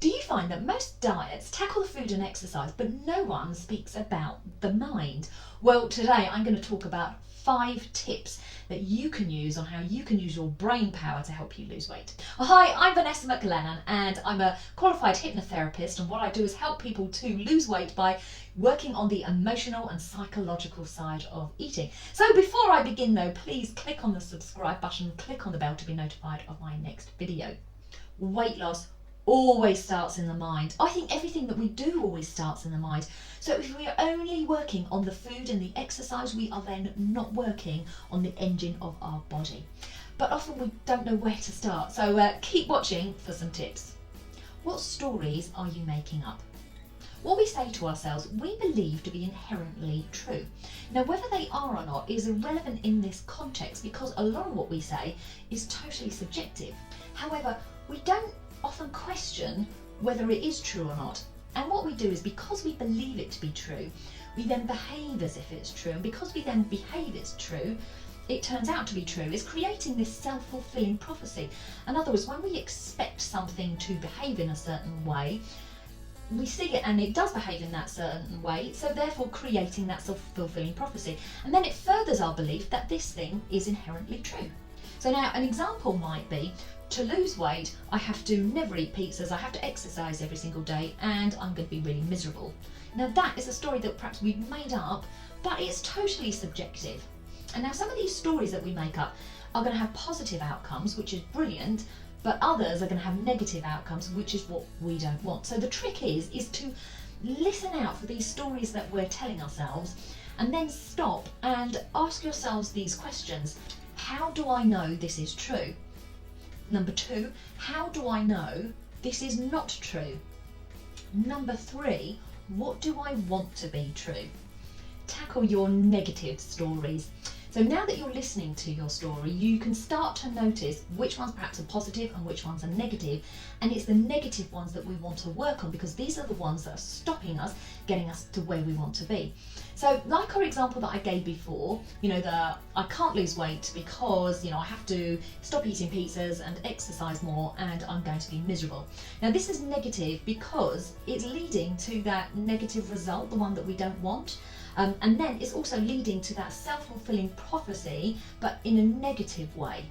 Do you find that most diets tackle the food and exercise, but no one speaks about the mind? Well, today I'm going to talk about 5 tips that you can use on how you can use your brain power to help you lose weight. Hi, I'm Vanessa McLennan and I'm a qualified hypnotherapist, and what I do is help people to lose weight by working on the emotional and psychological side of eating. So before I begin though, please click on the subscribe button, click on the bell to be notified of my next video. Weight loss always starts in the mind. I think everything that we do always starts in the mind. So if we are only working on the food and the exercise, we are then not working on the engine of our body. But often we don't know where to start. So keep watching for some tips. What stories are you making up? What we say to ourselves, we believe to be inherently true. Now, whether they are or not is irrelevant in this context, because a lot of what we say is totally subjective. However, we don't often question whether it is true or not. And what we do is, because we believe it to be true, we then behave as if it's true. And because we then behave it's true, it turns out to be true. It's creating this self-fulfilling prophecy. In other words, when we expect something to behave in a certain way, we see it and it does behave in that certain way, so therefore creating that self-fulfilling prophecy. And then it furthers our belief that this thing is inherently true. So now an example might be, to lose weight, I have to never eat pizzas, I have to exercise every single day, and I'm going to be really miserable. Now that is a story that perhaps we've made up, but it's totally subjective. And now some of these stories that we make up are going to have positive outcomes, which is brilliant, but others are going to have negative outcomes, which is what we don't want. So the trick is to listen out for these stories that we're telling ourselves, and then stop and ask yourselves these questions. How do I know this is true? Number 2, how do I know this is not true? Number 3, what do I want to be true? Tackle your negative stories. So now that you're listening to your story, you can start to notice which ones perhaps are positive and which ones are negative. And it's the negative ones that we want to work on, because these are the ones that are stopping us, getting us to where we want to be. So like our example that I gave before, I can't lose weight because, I have to stop eating pizzas and exercise more and I'm going to be miserable. Now this is negative because it's leading to that negative result, the one that we don't want. And then it's also leading to that self-fulfilling prophecy, but in a negative way.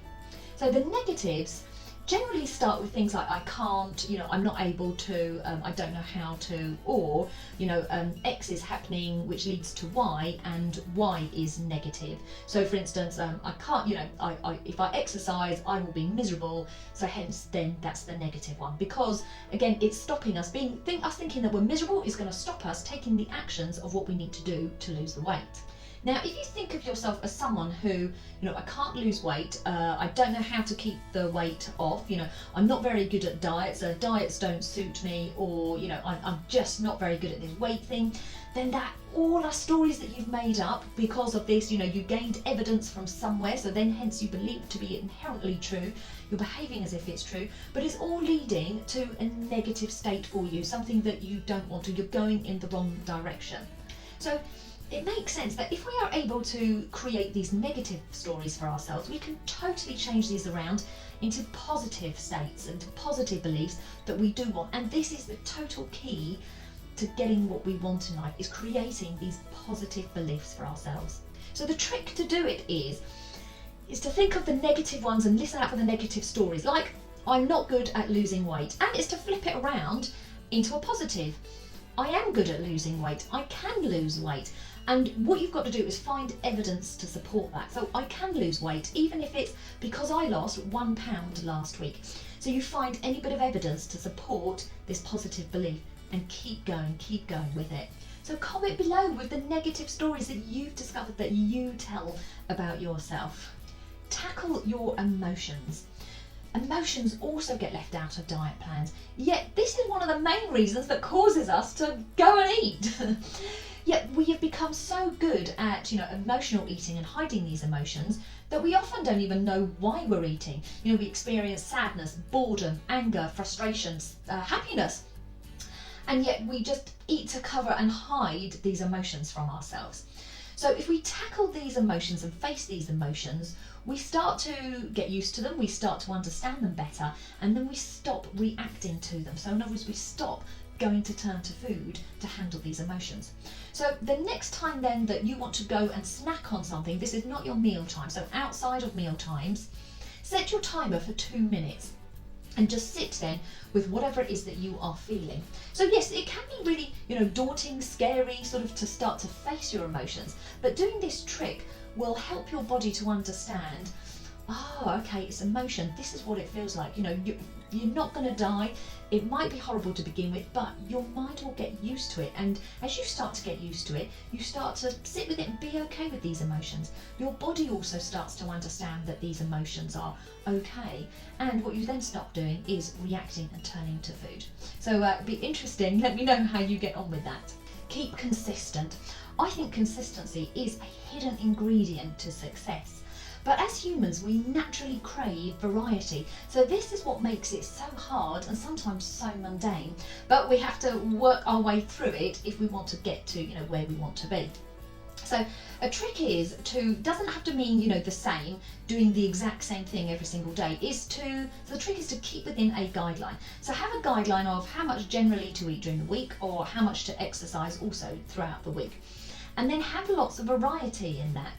So the negatives generally start with things like I can't, I'm not able to, I don't know how to, or, X is happening which leads to Y, and Y is negative. So for instance, I can't, if I exercise, I will be miserable. So hence then that's the negative one, because again, it's stopping us thinking that we're miserable is going to stop us taking the actions of what we need to do to lose the weight. Now, if you think of yourself as someone who, I can't lose weight, I don't know how to keep the weight off, I'm not very good at diets, diets don't suit me, or, I'm just not very good at this weight thing, then that all are stories that you've made up because of this, you gained evidence from somewhere, so then hence you believe it to be inherently true, you're behaving as if it's true, but it's all leading to a negative state for you, something that you don't want to, you're going in the wrong direction. So it makes sense that if we are able to create these negative stories for ourselves, we can totally change these around into positive states and positive beliefs that we do want. And this is the total key to getting what we want in life, is creating these positive beliefs for ourselves. So the trick to do it is to think of the negative ones and listen out for the negative stories, like I'm not good at losing weight, and it's to flip it around into a positive. I am good at losing weight, I can lose weight. And what you've got to do is find evidence to support that. So I can lose weight, even if it's because I lost 1 pound last week. So you find any bit of evidence to support this positive belief and keep going with it. So comment below with the negative stories that you've discovered that you tell about yourself. Tackle your emotions. Emotions also get left out of diet plans, yet this is one of the main reasons that causes us to go and eat. Yet we have become so good at, emotional eating and hiding these emotions that we often don't even know why we're eating. We experience sadness, boredom, anger, frustration, happiness, and yet we just eat to cover and hide these emotions from ourselves. So if we tackle these emotions and face these emotions, we start to get used to them, we start to understand them better, and then we stop reacting to them. So in other words, we stop going to turn to food to handle these emotions. So the next time then that you want to go and snack on something, this is not your meal time, so outside of meal times, set your timer for 2 minutes and just sit then with whatever it is that you are feeling. So yes, it can be really, daunting, scary, sort of to start to face your emotions, but doing this trick will help your body to understand, oh, okay, it's emotion. This is what it feels like. You're not going to die. It might be horrible to begin with, but your mind will get used to it. And as you start to get used to it, you start to sit with it and be okay with these emotions. Your body also starts to understand that these emotions are okay. And what you then stop doing is reacting and turning to food. So it'd be interesting. Let me know how you get on with that. Keep consistent. I think consistency is a hidden ingredient to success. But as humans, we naturally crave variety. So this is what makes it so hard and sometimes so mundane. But we have to work our way through it if we want to get to, where we want to be. So a trick is doesn't have to mean, the same, doing the exact same thing every single day. The trick is to keep within a guideline. So have a guideline of how much generally to eat during the week or how much to exercise also throughout the week. And then have lots of variety in that.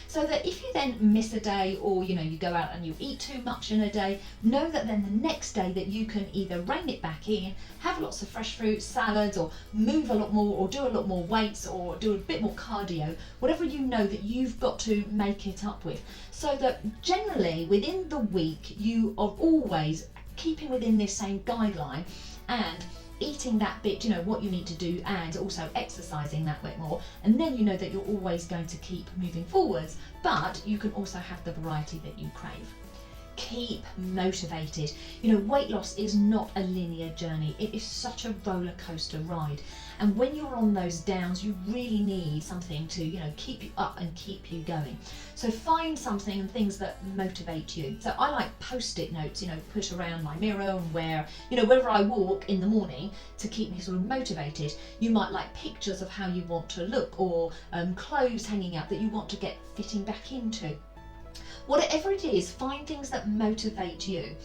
So that if you then miss a day or you go out and you eat too much in a day, know that then the next day that you can either rein it back in, have lots of fresh fruit, salads, or move a lot more or do a lot more weights or do a bit more cardio, whatever you know that you've got to make it up with. So that generally within the week you are always keeping within this same guideline and eating that bit, what you need to do, and also exercising that bit more, and then you know that you're always going to keep moving forwards, but you can also have the variety that you crave. Keep motivated. Weight loss is not a linear journey. It is such a roller coaster ride, and when you're on those downs, you really need something to keep you up and keep you going. So find something and things that motivate you. So I like post-it notes, put around my mirror and wherever I walk in the morning to keep me sort of motivated. You might like pictures of how you want to look, or clothes hanging up that you want to get fitting back into. Whatever it is, find things that motivate you.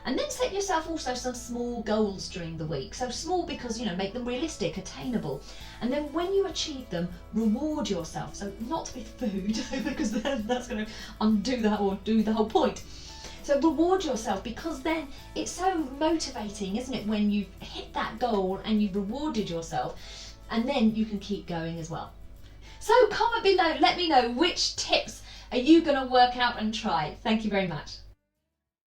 And then set yourself also some small goals during the week. So small because, make them realistic, attainable. And then when you achieve them, reward yourself. So not with food, because that's going to undo that or do the whole point. So reward yourself, because then it's so motivating, isn't it, when you've hit that goal and you've rewarded yourself, and then you can keep going as well. So comment below, let me know which tips are you going to work out and try. Thank you very much.